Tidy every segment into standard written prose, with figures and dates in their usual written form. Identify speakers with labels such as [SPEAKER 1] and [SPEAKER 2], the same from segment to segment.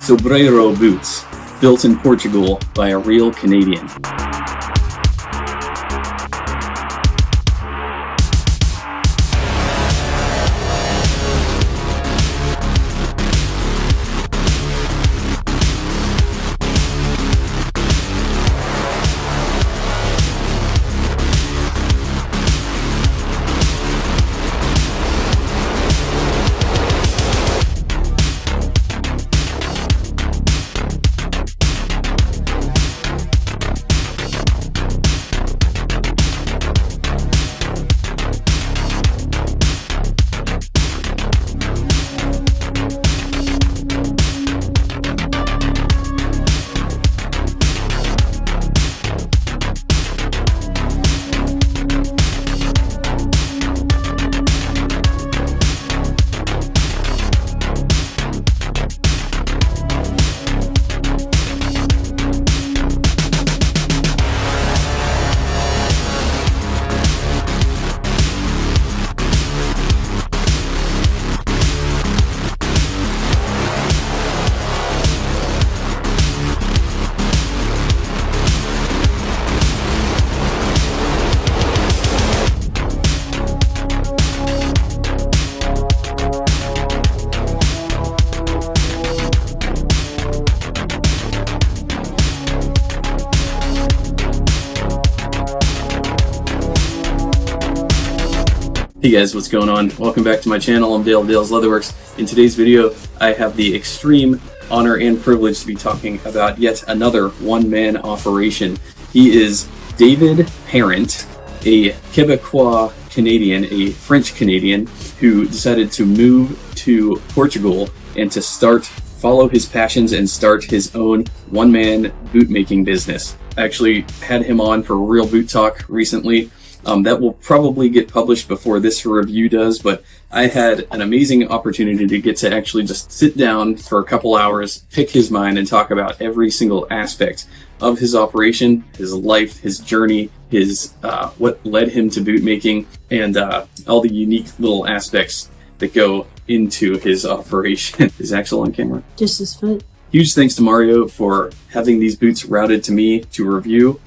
[SPEAKER 1] Sobreiro boots, built in Portugal by a real Canadian. Hey guys, what's going on? Welcome back to my channel. I'm Dale of Dale's Leatherworks. In today's video, I have the extreme honor and privilege to be talking about yet another one-man operation. He is David Parent, a Quebecois Canadian, a French Canadian, who decided to move to Portugal and to follow his passions and start his own one-man boot making business. I actually had him on for Real Boot Talk recently. That will probably get published before this review does, but I had an amazing opportunity to get to actually just sit down for a couple hours, pick his mind, and talk about every single aspect of his operation, his life, his journey, his what led him to boot making, and all the unique little aspects that go into his operation. Is Axel on camera?
[SPEAKER 2] Just his foot.
[SPEAKER 1] Huge thanks to Mario for having these boots routed to me to review.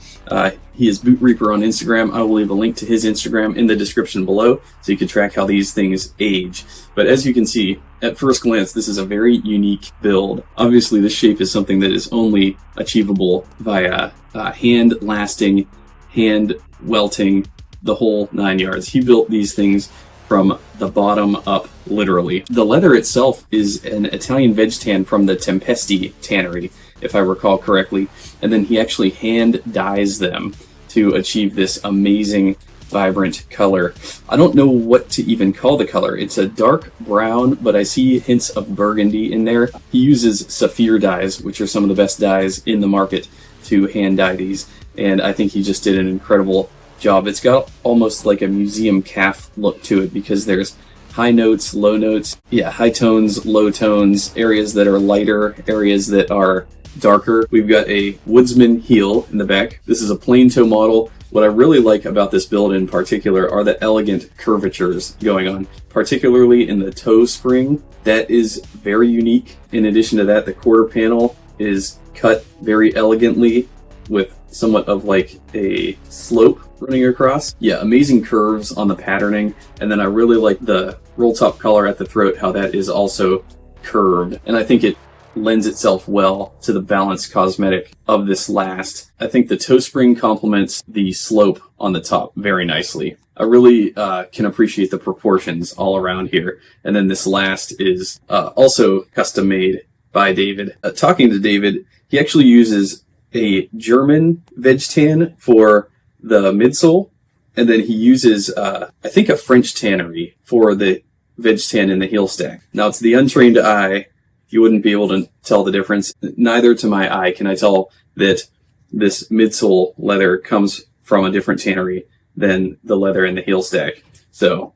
[SPEAKER 1] He is Boot Reaper on Instagram. I will leave a link to his Instagram in the description below so you can track how these things age. But as you can see, at first glance, this is a very unique build. Obviously, this shape is something that is only achievable via hand lasting, hand welting, the whole 9 yards. He built these things from the bottom up, literally. The leather itself is an Italian veg tan from the Tempesti tannery, if I recall correctly, and then he actually hand dyes them to achieve this amazing, vibrant color. I don't know what to even call the color. It's a dark brown, but I see hints of burgundy in there. He uses sapphire dyes, which are some of the best dyes in the market, to hand dye these, and I think he just did an incredible job. It's got almost like a museum calf look to it because there's high notes, low notes, high tones, low tones, areas that are lighter, areas that are darker. We've got a woodsman heel in the back. This is a plain toe model. What I really like about this build in particular are the elegant curvatures going on, particularly in the toe spring. That is very unique. In addition to that, the quarter panel is cut very elegantly with somewhat of like a slope running across. Yeah, amazing curves on the patterning. And then I really like the roll top collar at the throat, how that is also curved. And I think it lends itself well to the balanced cosmetic of this last. I think the toe spring complements the slope on the top very nicely. I really can appreciate the proportions all around here. And then this last is also custom made by David. Talking to David, he actually uses a German veg tan for the midsole, and then he uses, I think, a French tannery for the veg tan in the heel stack. Now, to the untrained eye, you wouldn't be able to tell the difference. Neither to my eye can I tell that this midsole leather comes from a different tannery than the leather in the heel stack. So,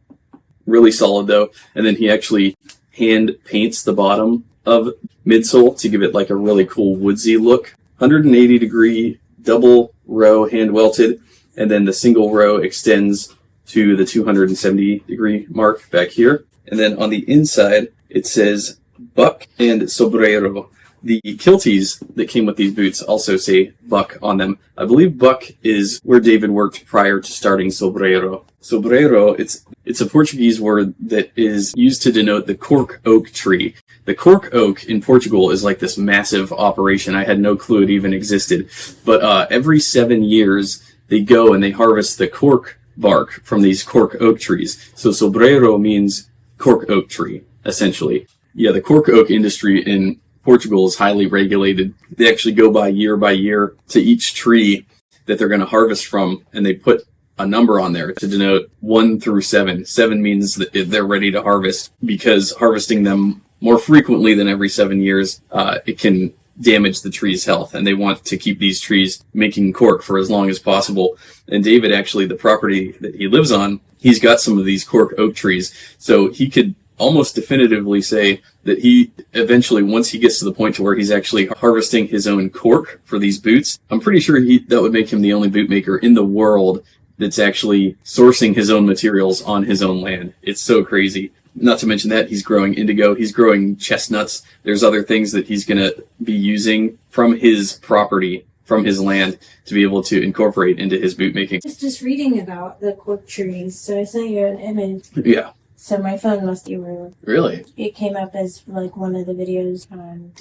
[SPEAKER 1] really solid though. And then he actually hand paints the bottom of midsole to give it like a really cool woodsy look. 180 degree double row hand welted, and then the single row extends to the 270 degree mark back here. And then on the inside, it says Buck and Sobreiro. The kilties that came with these boots also say Buck on them. I believe Buck is where David worked prior to starting Sobreiro. Sobreiro, it's a Portuguese word that is used to denote the cork oak tree. The cork oak in Portugal is like this massive operation. I had no clue it even existed. But every 7 years, they go and they harvest the cork bark from these cork oak trees. So Sobreiro means cork oak tree, essentially. Yeah, the cork oak industry in Portugal is highly regulated. They actually go by year to each tree that they're going to harvest from, and they put a number on there to denote 1 through 7. 7 means that they're ready to harvest, because harvesting them more frequently than every 7 years, it can damage the tree's health, and they want to keep these trees making cork for as long as possible. And David, actually, the property that he lives on, he's got some of these cork oak trees, so he could almost definitively say that he eventually, once he gets to the point to where he's actually harvesting his own cork for these boots, I'm pretty sure that would make him the only boot maker in the world that's actually sourcing his own materials on his own land. It's so crazy. Not to mention that he's growing indigo, he's growing chestnuts. There's other things that he's going to be using from his property, from his land, to be able to incorporate into his boot making.
[SPEAKER 2] Just reading about the cork trees, so I sent you an image.
[SPEAKER 1] Yeah.
[SPEAKER 2] So my phone must be ruined.
[SPEAKER 1] Really?
[SPEAKER 2] It came up as like one of the videos.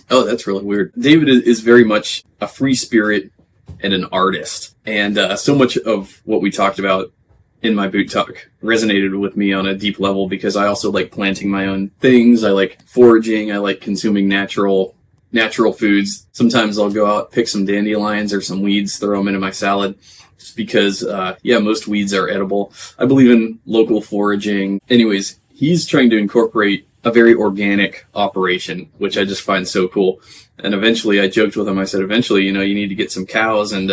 [SPEAKER 1] Oh, that's really weird. David is very much a free spirit and an artist. And so much of what we talked about in my boot talk resonated with me on a deep level, because I also like planting my own things. I like foraging. I like consuming natural foods. Sometimes I'll go out, pick some dandelions or some weeds, throw them into my salad. Just because, most weeds are edible. I believe in local foraging. Anyways, he's trying to incorporate a very organic operation, which I just find so cool. And eventually, I joked with him, I said, eventually, you need to get some cows and,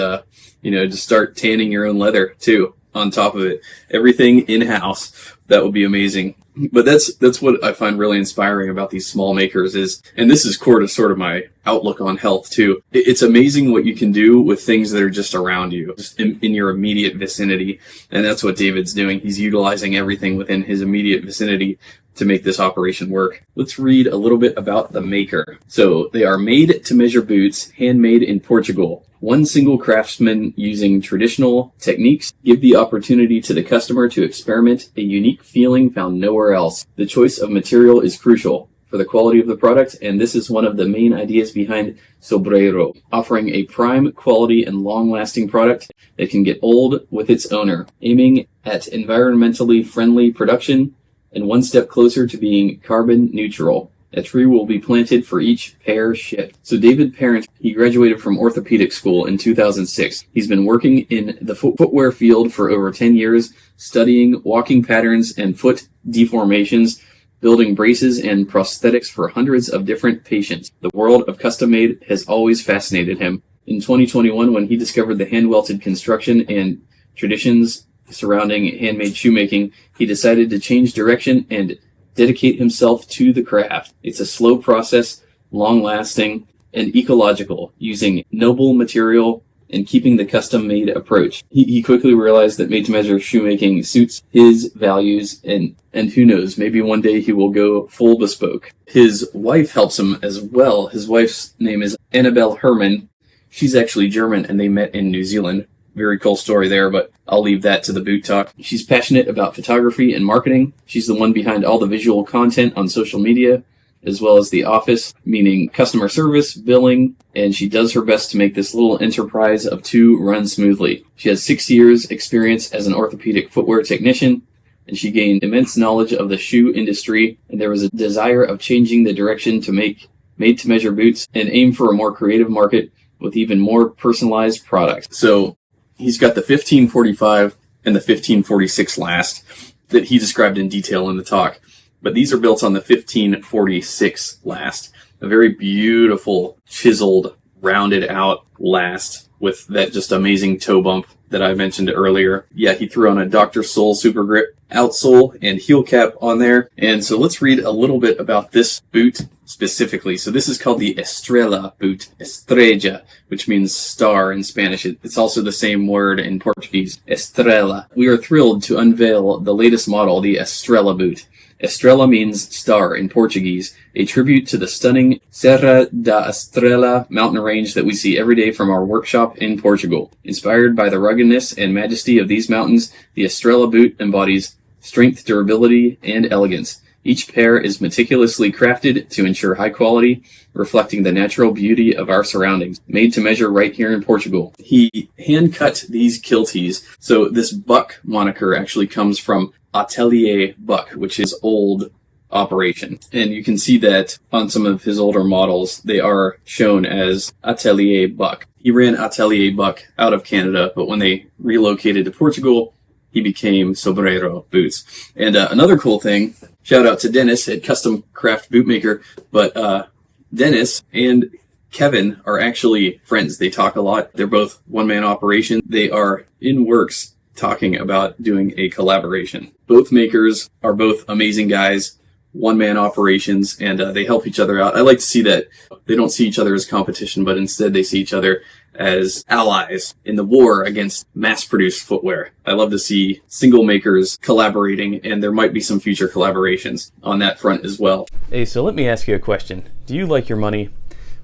[SPEAKER 1] just start tanning your own leather, too, on top of it. Everything in-house. That would be amazing. But that's what I find really inspiring about these small makers is, and this is core to sort of my outlook on health too. It's amazing what you can do with things that are just around you, just in your immediate vicinity. And that's what David's doing. He's utilizing everything within his immediate vicinity to make this operation work. Let's read a little bit about the maker. So they are made to measure boots, handmade in Portugal. One single craftsman using traditional techniques give the opportunity to the customer to experiment a unique feeling found nowhere else. The choice of material is crucial for the quality of the product, and this is one of the main ideas behind Sobreiro, offering a prime quality and long-lasting product that can get old with its owner, aiming at environmentally friendly production and one step closer to being carbon neutral. A tree will be planted for each pair shipped. So David Parent, he graduated from orthopedic school in 2006. He's been working in the footwear field for over 10 years, studying walking patterns and foot deformations, building braces and prosthetics for hundreds of different patients. The world of custom-made has always fascinated him. In 2021, when he discovered the hand-welted construction and traditions surrounding handmade shoemaking, he decided to change direction and dedicate himself to the craft. It's a slow process, long-lasting, and ecological, using noble material and keeping the custom-made approach. He quickly realized that made-to-measure shoemaking suits his values, and who knows, maybe one day he will go full bespoke. His wife helps him as well. His wife's name is Annabelle Herman. She's actually German, and they met in New Zealand. Very cool story there, but I'll leave that to the boot talk. She's passionate about photography and marketing. She's the one behind all the visual content on social media, as well as the office, meaning customer service, billing, and she does her best to make this little enterprise of two run smoothly. She has 6 years experience as an orthopedic footwear technician, and she gained immense knowledge of the shoe industry, and there was a desire of changing the direction to make made-to-measure boots and aim for a more creative market with even more personalized products. So he's got the 1545 and the 1546 last that he described in detail in the talk. But these are built on the 1546 last. A very beautiful, chiseled, rounded out last with that just amazing toe bump that I mentioned earlier. Yeah, he threw on a Dr. Sol Super Grip outsole and heel cap on there. And so let's read a little bit about this boot specifically. So this is called the Estrella boot, Estrella, which means star in Spanish. It's also the same word in Portuguese, Estrella. We are thrilled to unveil the latest model, the Estrella boot. Estrella means star in Portuguese, a tribute to the stunning Serra da Estrela mountain range that we see every day from our workshop in Portugal. Inspired by the ruggedness and majesty of these mountains, the Estrella boot embodies strength, durability, and elegance. Each pair is meticulously crafted to ensure high quality, reflecting the natural beauty of our surroundings, made to measure right here in Portugal. He hand-cut these kilties, so this Buck moniker actually comes from Atelier Buck, which is old operation. And you can see that on some of his older models, they are shown as Atelier Buck. He ran Atelier Buck out of Canada, but when they relocated to Portugal, he became Sobreiro Boots. And another cool thing, shout out to Dennis at Custom Craft Bootmaker, but Dennis and Kevin are actually friends. They talk a lot. They're both one-man operations. They are in works talking about doing a collaboration. Both makers are both amazing guys, one-man operations, and they help each other out. I like to see that they don't see each other as competition, but instead they see each other as allies in the war against mass-produced footwear. I love to see single makers collaborating, and there might be some future collaborations on that front as well.
[SPEAKER 3] Hey, so let me ask you a question. Do you like your money?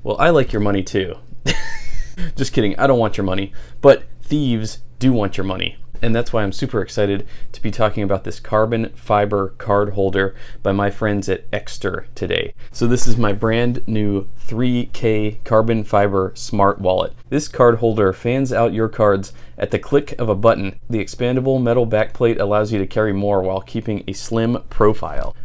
[SPEAKER 3] Well, I like your money too. Just kidding, I don't want your money, but thieves do want your money. And that's why I'm super excited to be talking about this carbon fiber card holder by my friends at EKSTER today. So this is my brand new 3K carbon fiber smart wallet. This card holder fans out your cards at the click of a button. The expandable metal backplate allows you to carry more while keeping a slim profile.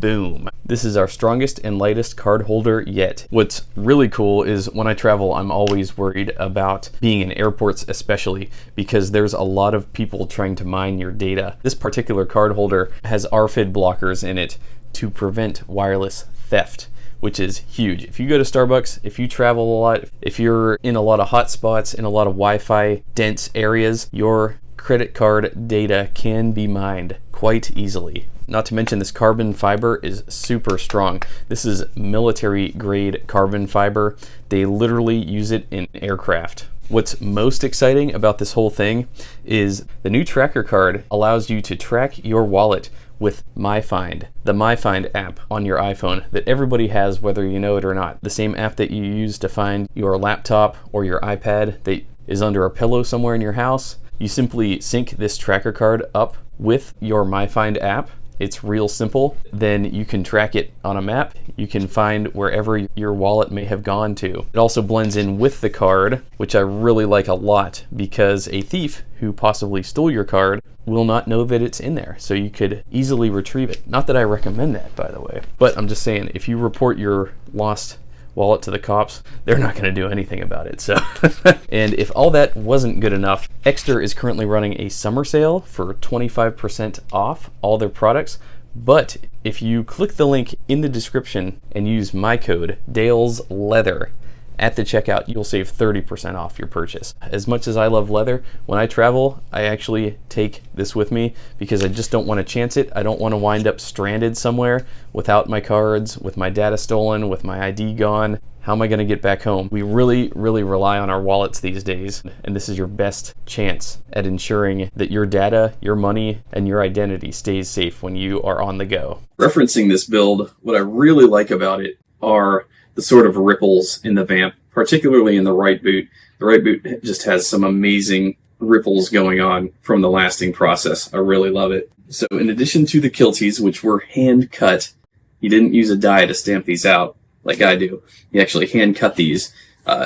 [SPEAKER 3] Boom. This is our strongest and lightest card holder yet. What's really cool is when I travel, I'm always worried about being in airports, especially because there's a lot of people trying to mine your data. This particular card holder has RFID blockers in it to prevent wireless theft, which is huge. If you go to Starbucks, if you travel a lot, if you're in a lot of hotspots, in a lot of Wi-Fi dense areas, your credit card data can be mined quite easily. Not to mention this carbon fiber is super strong. This is military grade carbon fiber. They literally use it in aircraft. What's most exciting about this whole thing is the new tracker card allows you to track your wallet with MyFind, the MyFind app on your iPhone that everybody has whether you know it or not. The same app that you use to find your laptop or your iPad that is under a pillow somewhere in your house. You simply sync this tracker card up with your MyFind app. It's real simple. Then you can track it on a map. You can find wherever your wallet may have gone to. It also blends in with the card, which I really like a lot because a thief who possibly stole your card will not know that it's in there. So you could easily retrieve it. Not that I recommend that, by the way, but I'm just saying if you report your lost wallet to the cops, they're not going to do anything about it. So and if all that wasn't good enough, EKSTER is currently running a summer sale for 25% off all their products. But if you click the link in the description and use my code Dale's Leather at the checkout, you'll save 30% off your purchase. As much as I love leather, when I travel, I actually take this with me because I just don't want to chance it. I don't want to wind up stranded somewhere without my cards, with my data stolen, with my ID gone. How am I going to get back home? We really, really rely on our wallets these days, and this is your best chance at ensuring that your data, your money, and your identity stays safe when you are on the go.
[SPEAKER 1] Referencing this build, what I really like about it are the sort of ripples in the vamp, particularly in the right boot. The right boot just has some amazing ripples going on from the lasting process. I really love it. So in addition to the kilties, which were hand cut, he didn't use a die to stamp these out like I do. He actually hand cut these.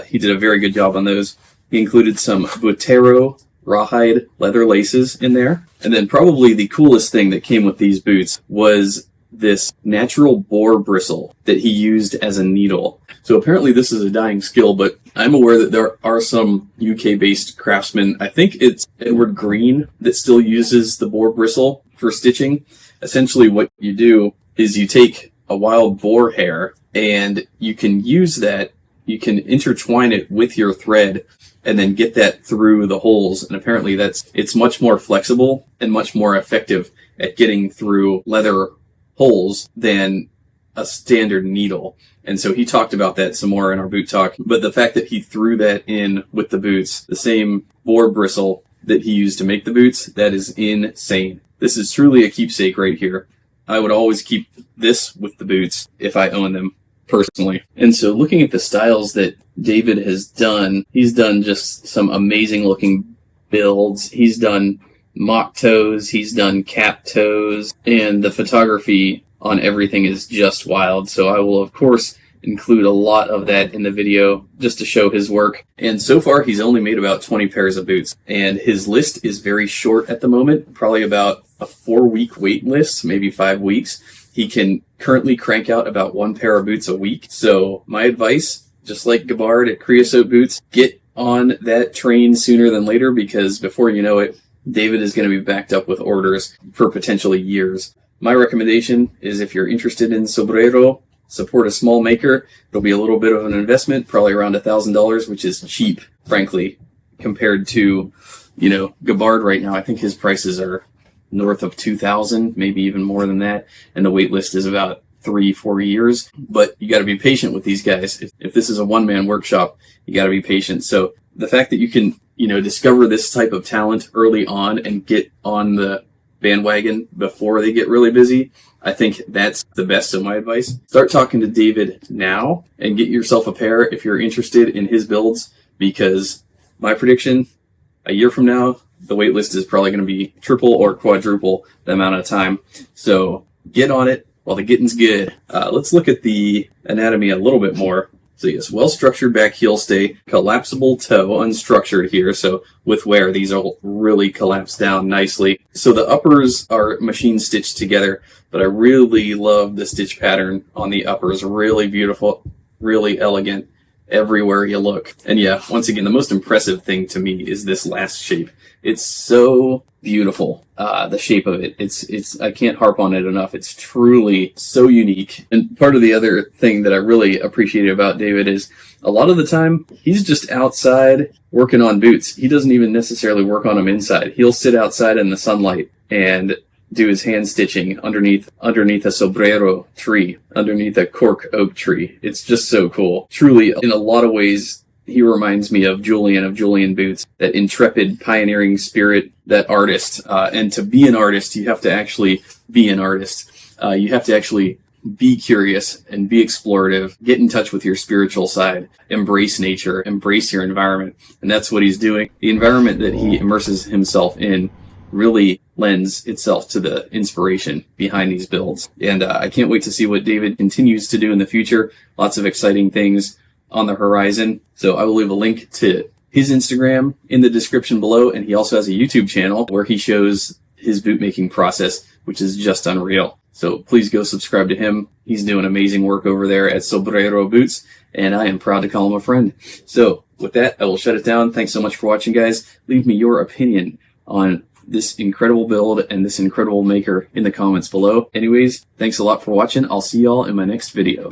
[SPEAKER 1] He did a very good job on those. He included some Butero rawhide leather laces in there. And then probably the coolest thing that came with these boots was this natural boar bristle that he used as a needle. So apparently this is a dying skill, but I'm aware that there are some UK-based craftsmen, I think it's Edward Green, that still uses the boar bristle for stitching. Essentially what you do is you take a wild boar hair and you can use that, you can intertwine it with your thread and then get that through the holes. And apparently it's much more flexible and much more effective at getting through leather holes than a standard needle. And so he talked about that some more in our boot talk. But the fact that he threw that in with the boots, the same boar bristle that he used to make the boots, that is insane. This is truly a keepsake right here. I would always keep this with the boots if I own them personally. And so looking at the styles that David has done, he's done just some amazing looking builds. He's done mock toes, he's done cap toes, and the photography on everything is just wild. So I will, of course, include a lot of that in the video just to show his work. And so far, he's only made about 20 pairs of boots. And his list is very short at the moment, probably about a 4-week wait list, maybe 5 weeks. He can currently crank out about 1 pair of boots a week. So my advice, just like Gabbard at Creosote Boots, get on that train sooner than later, because before you know it, David is going to be backed up with orders for potentially years. My recommendation is, if you're interested in Sobreiro, support a small maker. It'll be a little bit of an investment, probably around $1,000, which is cheap, frankly, compared to, Gabbard right now. I think his prices are north of $2,000, maybe even more than that, and the wait list is about 3-4 years. But you got to be patient with these guys. If this is a one-man workshop, you got to be patient. So the fact that you can, discover this type of talent early on and get on the bandwagon before they get really busy, I think that's the best of my advice. Start talking to David now and get yourself a pair if you're interested in his builds, because my prediction, a year from now, the wait list is probably going to be triple or quadruple the amount of time. So get on it while the getting's good. Let's look at the anatomy a little bit more. So yes, well-structured back heel stay, collapsible toe, unstructured here. So with wear, these will really collapse down nicely. So the uppers are machine stitched together, but I really love the stitch pattern on the uppers. Really beautiful, really elegant everywhere you look. And yeah, once again, the most impressive thing to me is this last shape. It's so beautiful, the shape of it. It's I can't harp on it enough. It's truly so unique. And part of the other thing that I really appreciate about David is a lot of the time he's just outside working on boots. He doesn't even necessarily work on them inside. He'll sit outside in the sunlight and do his hand stitching underneath a Sobreiro tree, underneath a cork oak tree. It's just so cool. Truly, in a lot of ways, he reminds me of Julian Boots, that intrepid, pioneering spirit, that artist. And to be an artist, you have to actually be an artist. You have to actually be curious and be explorative, get in touch with your spiritual side, embrace nature, embrace your environment. And that's what he's doing. The environment that he immerses himself in really lends itself to the inspiration behind these builds. And I can't wait to see what David continues to do in the future. Lots of exciting things on the horizon. So I will leave a link to his Instagram in the description below, and he also has a YouTube channel where he shows his boot making process, which is just unreal. So please go subscribe to him. He's doing amazing work over there at Sobreiro Boots, and I am proud to call him a friend. So with that, I will shut it down. Thanks so much for watching, guys. Leave me your opinion on this incredible build and this incredible maker in the comments below. Anyways, thanks a lot for watching. I'll see y'all in my next video.